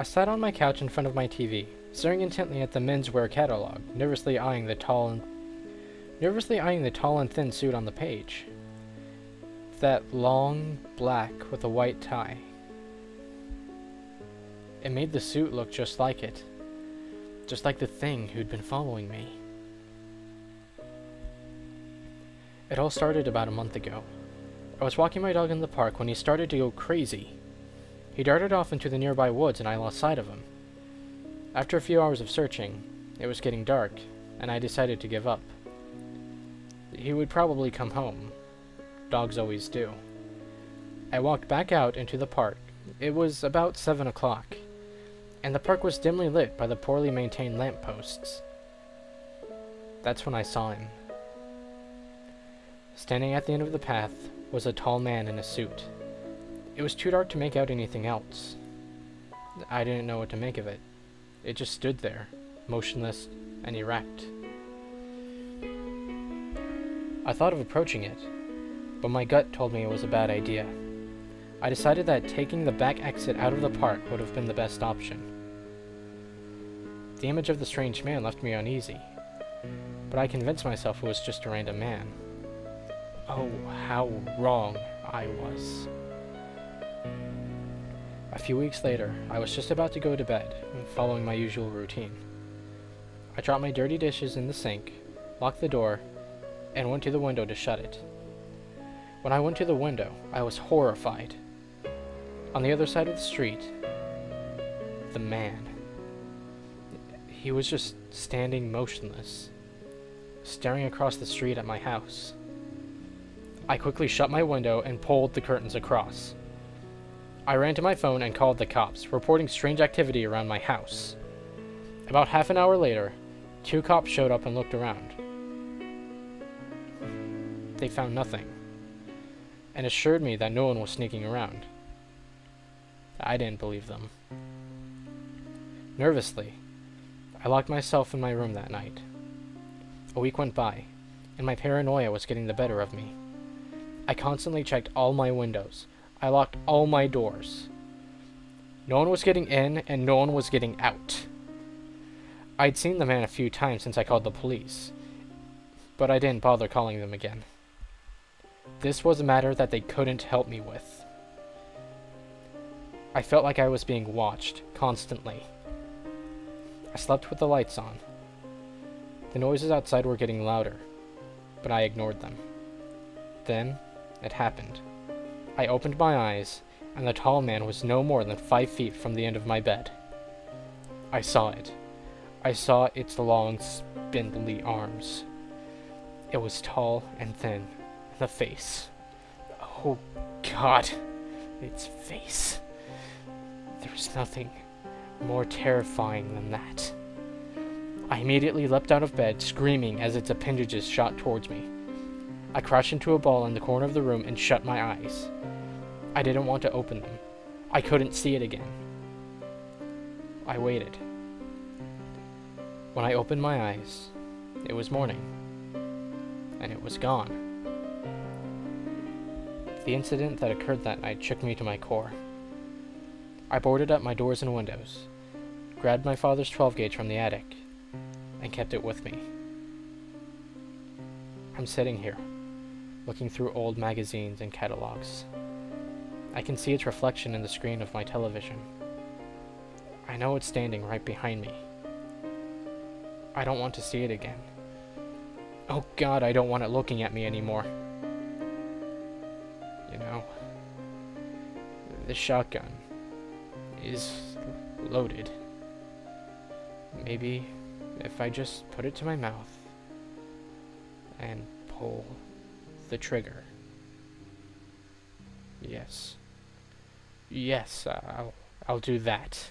I sat on my couch in front of my TV, staring intently at the menswear catalog, nervously eyeing the tall and thin suit on the page. That long black with a white tie. It made the suit look just like it. Just like the thing who'd been following me. It all started about a month ago. I was walking my dog in the park when he started to go crazy. He darted off into the nearby woods and I lost sight of him. After a few hours of searching, it was getting dark, and I decided to give up. He would probably come home. Dogs always do. I walked back out into the park. It was about 7 o'clock, and the park was dimly lit by the poorly maintained lampposts. That's when I saw him. Standing at the end of the path was a tall man in a suit. It was too dark to make out anything else. I didn't know what to make of it. It just stood there, motionless and erect. I thought of approaching it, but my gut told me it was a bad idea. I decided that taking the back exit out of the park would have been the best option. The image of the strange man left me uneasy, but I convinced myself it was just a random man. Oh, how wrong I was. A few weeks later, I was just about to go to bed, following my usual routine. I dropped my dirty dishes in the sink, locked the door, and went to the window to shut it. When I went to the window, I was horrified. On the other side of the street, the man. He was just standing motionless, staring across the street at my house. I quickly shut my window and pulled the curtains across. I ran to my phone and called the cops, reporting strange activity around my house. About half an hour later, 2 cops showed up and looked around. They found nothing, and assured me that no one was sneaking around. I didn't believe them. Nervously, I locked myself in my room that night. A week went by, and my paranoia was getting the better of me. I constantly checked all my windows. I locked all my doors. No one was getting in, and no one was getting out. I'd seen the man a few times since I called the police, but I didn't bother calling them again. This was a matter that they couldn't help me with. I felt like I was being watched, constantly. I slept with the lights on. The noises outside were getting louder, but I ignored them. Then, it happened. I opened my eyes, and the tall man was no more than 5 feet from the end of my bed. I saw it. I saw its long, spindly arms. It was tall and thin. The face. Oh, God. Its face. There's nothing more terrifying than that. I immediately leapt out of bed, screaming as its appendages shot towards me. I crashed into a ball in the corner of the room and shut my eyes. I didn't want to open them. I couldn't see it again. I waited. When I opened my eyes, it was morning, and it was gone. The incident that occurred that night shook me to my core. I boarded up my doors and windows, grabbed my father's 12-gauge from the attic, and kept it with me. I'm sitting here, looking through old magazines and catalogs. I can see its reflection in the screen of my television. I know it's standing right behind me. I don't want to see it again. Oh God, I don't want it looking at me anymore. You know, the shotgun is loaded. Maybe if I just put it to my mouth and pull the trigger. Yes. Yes, I'll do that.